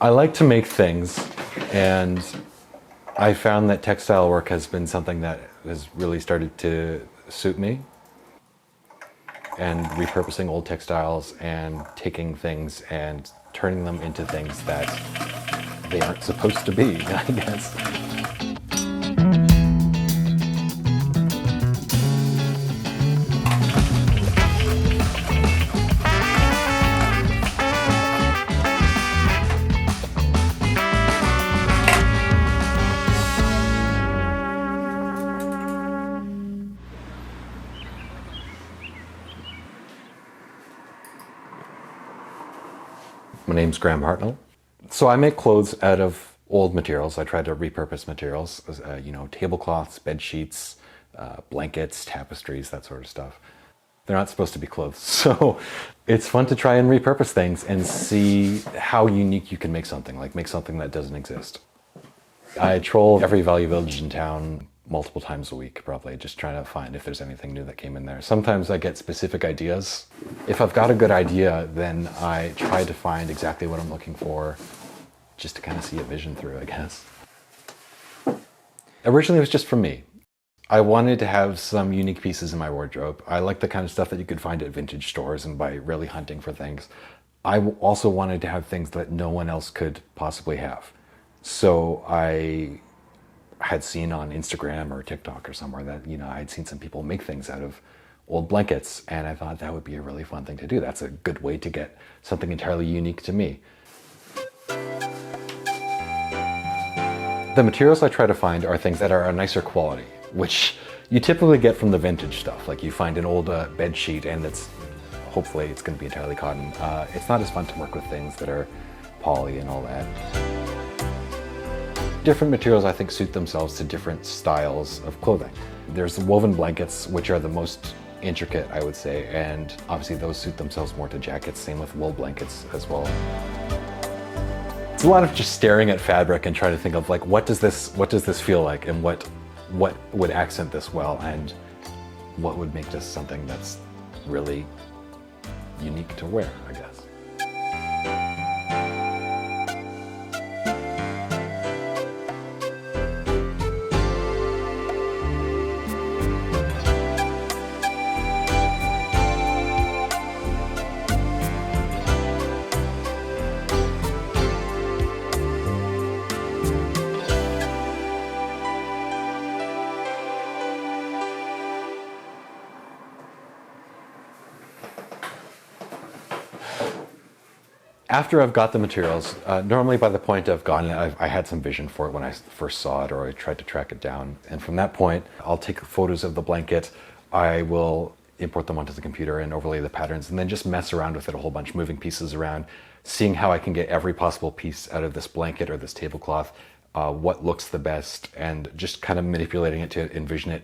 I like to make things, and I found that textile work has been something that has really started to suit me. And repurposing old textiles and taking things and turning them into things that they aren't supposed to be, I guess. My name's Hartnell. So I make clothes out of old materials. I try to repurpose materials, tablecloths, bed sheets, blankets, tapestries, that sort of stuff. They're not supposed to be clothes. So it's fun to try and repurpose things and see how unique you can make something, like make something that doesn't exist. I troll every value village in town multiple times a week, probably, just trying to find if there's anything new that came in there. Sometimes I get specific ideas. If I've got a good idea, then I try to find exactly what I'm looking for, just to kind of see a vision through, I guess. Originally, it was just for me. I wanted to have some unique pieces in my wardrobe. I like the kind of stuff that you could find at vintage stores and by really hunting for things. I also wanted to have things that no one else could possibly have. So I had seen on Instagram or TikTok or somewhere that, I had seen some people make things out of old blankets, and I thought that would be a really fun thing to do. That's a good way to get something entirely unique to me. The materials I try to find are things that are a nicer quality, which you typically get from the vintage stuff. Like you find an old bed sheet and hopefully it's going to be entirely cotton. It's not as fun to work with things that are poly and all that. Different materials, I think, suit themselves to different styles of clothing. There's the woven blankets, which are the most intricate, I would say, and obviously those suit themselves more to jackets, same with wool blankets as well. It's a lot of just staring at fabric and trying to think of, like, what does this feel like, and what would accent this well, and what would make this something that's really unique to wear, I guess. After I've got the materials, normally by the point I've gotten it, I had some vision for it when I first saw it, or I tried to track it down. And from that point, I'll take photos of the blanket, I will import them onto the computer and overlay the patterns, and then just mess around with it a whole bunch, moving pieces around, seeing how I can get every possible piece out of this blanket or this tablecloth, what looks the best, and just kind of manipulating it to envision it.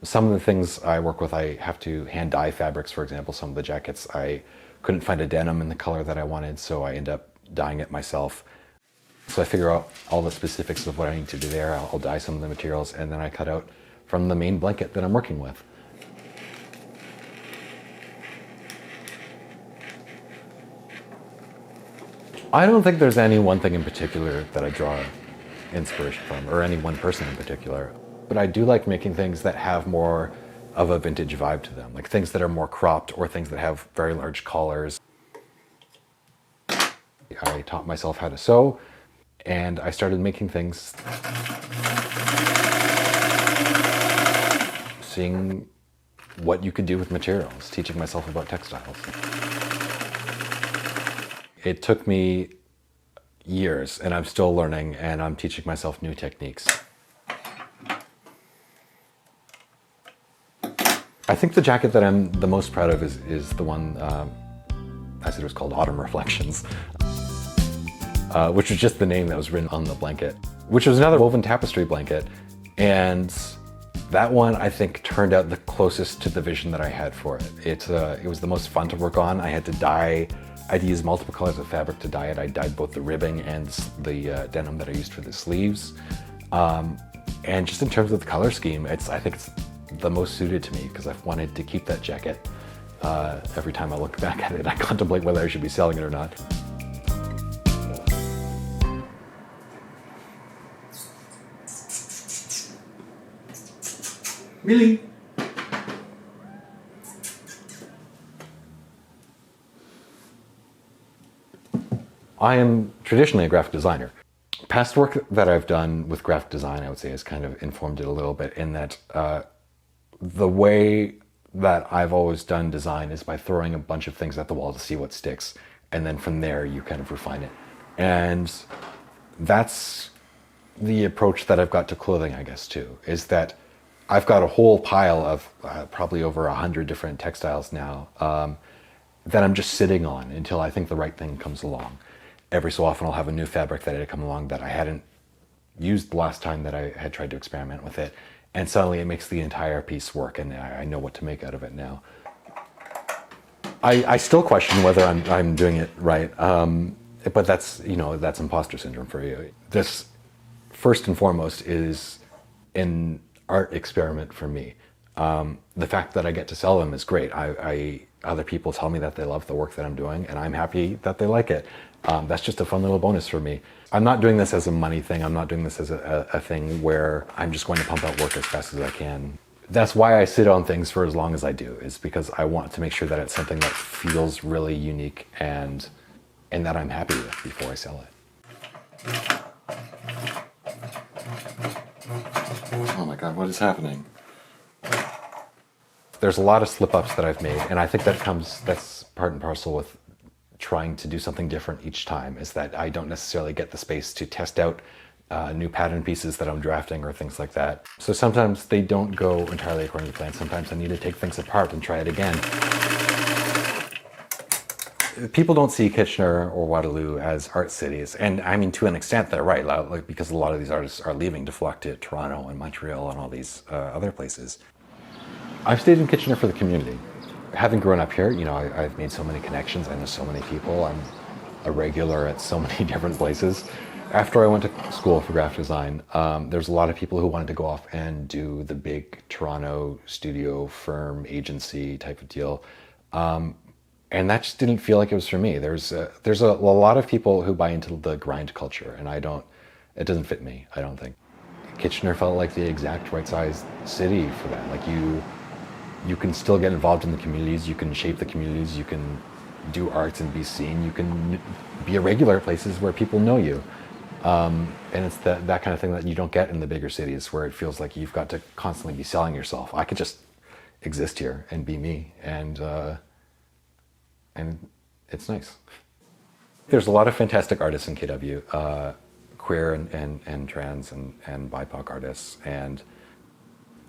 Some of the things I work with, I have to hand dye fabrics, for example. Some of the jackets, I couldn't find a denim in the color that I wanted, so I end up dyeing it myself. So I figure out all the specifics of what I need to do there. I'll dye some of the materials, and then I cut out from the main blanket that I'm working with. I don't think there's any one thing in particular that I draw inspiration from, or any one person in particular. But I do like making things that have more of a vintage vibe to them, like things that are more cropped or things that have very large collars. I taught myself how to sew, and I started making things, seeing what you could do with materials, teaching myself about textiles. It took me years, and I'm still learning, and I'm teaching myself new techniques. I think the jacket that I'm the most proud of is the one, I said it was called Autumn Reflections, which was just the name that was written on the blanket, which was another woven tapestry blanket. And that one, I think, turned out the closest to the vision that I had for it. It was the most fun to work on. I had to dye, I'd use multiple colors of fabric to dye it. I dyed both the ribbing and the denim that I used for the sleeves. And just in terms of the color scheme, I think it's the most suited to me, because I've wanted to keep that jacket. Every time I look back at it, I contemplate whether I should be selling it or not. Millie! I am traditionally a graphic designer. Past work that I've done with graphic design, I would say, has kind of informed it a little bit in that the way that I've always done design is by throwing a bunch of things at the wall to see what sticks. And then from there, you kind of refine it. And that's the approach that I've got to clothing, I guess, too, is that I've got a whole pile of probably over 100 different textiles now that I'm just sitting on until I think the right thing comes along. Every so often I'll have a new fabric that had come along that I hadn't used the last time that I had tried to experiment with it. And suddenly it makes the entire piece work, and I know what to make out of it now. I still question whether I'm doing it right, but that's, that's imposter syndrome for you. This, first and foremost, is an art experiment for me. The fact that I get to sell them is great. Other people tell me that they love the work that I'm doing, and I'm happy that they like it. That's just a fun little bonus for me. I'm not doing this as a money thing. I'm not doing this as a thing where I'm just going to pump out work as fast as I can. That's why I sit on things for as long as I do, is because I want to make sure that it's something that feels really unique and that I'm happy with before I sell it. Oh my God, what is happening? There's a lot of slip-ups that I've made, and I think that's part and parcel with trying to do something different each time, is that I don't necessarily get the space to test out new pattern pieces that I'm drafting or things like that. So sometimes they don't go entirely according to plan. Sometimes I need to take things apart and try it again. People don't see Kitchener or Waterloo as art cities, and I mean, to an extent they're right, like, because a lot of these artists are leaving to flock to Toronto and Montreal and all these other places. I've stayed in Kitchener for the community. Having grown up here, I've made so many connections. I know so many people. I'm a regular at so many different places. After I went to school for graphic design, there's a lot of people who wanted to go off and do the big Toronto studio firm agency type of deal. And that just didn't feel like it was for me. There's a lot of people who buy into the grind culture, and it doesn't fit me, I don't think. Kitchener felt like the exact right size city for that. Like you can still get involved in the communities, you can shape the communities, you can do arts and be seen, you can be a regular at places where people know you. And it's that kind of thing that you don't get in the bigger cities, where it feels like you've got to constantly be selling yourself. I could just exist here and be me, and it's nice. There's a lot of fantastic artists in KW, queer and trans and BIPOC artists, and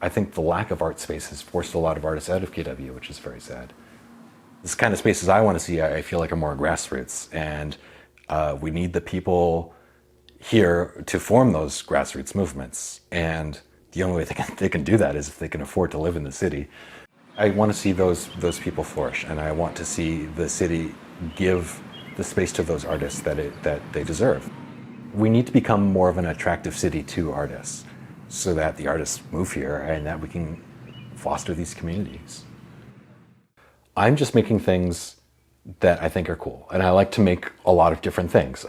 I think the lack of art space has forced a lot of artists out of KW, which is very sad. This kind of spaces I want to see, I feel like, are more grassroots, and we need the people here to form those grassroots movements. And the only way they can do that is if they can afford to live in the city. I want to see those people flourish, and I want to see the city give the space to those artists that they deserve. We need to become more of an attractive city to artists, so that the artists move here and that we can foster these communities. I'm just making things that I think are cool, and I like to make a lot of different things.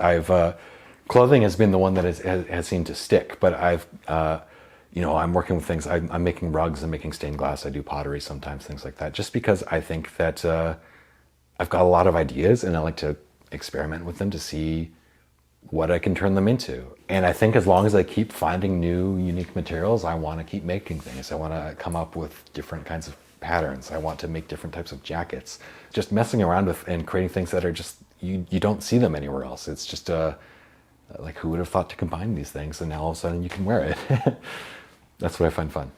Clothing has been the one that has seemed to stick, but I'm working with things. I'm making rugs, I'm making stained glass, I do pottery sometimes, things like that, just because I think that I've got a lot of ideas, and I like to experiment with them to see what I can turn them into. And I think as long as I keep finding new, unique materials, I want to keep making things. I want to come up with different kinds of patterns. I want to make different types of jackets. Just messing around with and creating things that are just, you don't see them anywhere else. It's just like, who would have thought to combine these things? And now all of a sudden you can wear it. That's what I find fun.